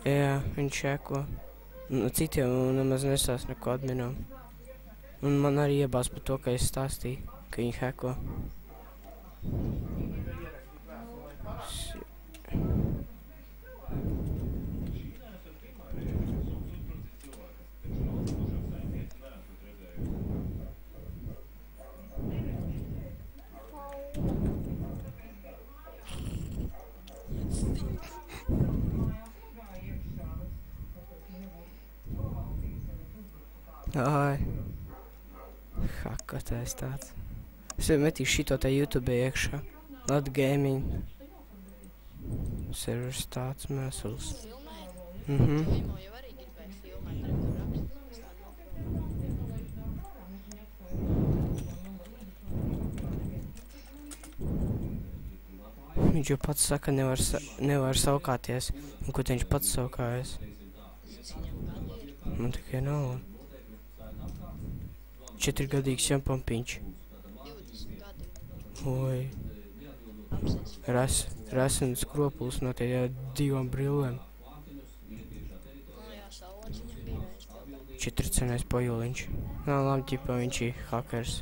Jā, viņš heko. Citiem nemaz nesās neko adminam. Un man arī iebās par to, ka es stāstīju, ka viņi heko. Ai. Hakotājs tāds. Es metīšu šito te YouTube iekšā. Lat gaming. Servers tāds mēsuls. Viņš jau pats saka, nevar saukāties. Un ko viņš pats saukājas? Man tikai nav. 4-gadīgs jampampiņš. 20 gadi. Oi. Rasens kropuls no tie 2 brillēm. Jā, saules viņam bija reiz. 4 cenais pajoliņš. Nā, labi, ķipa viņš ir hakers.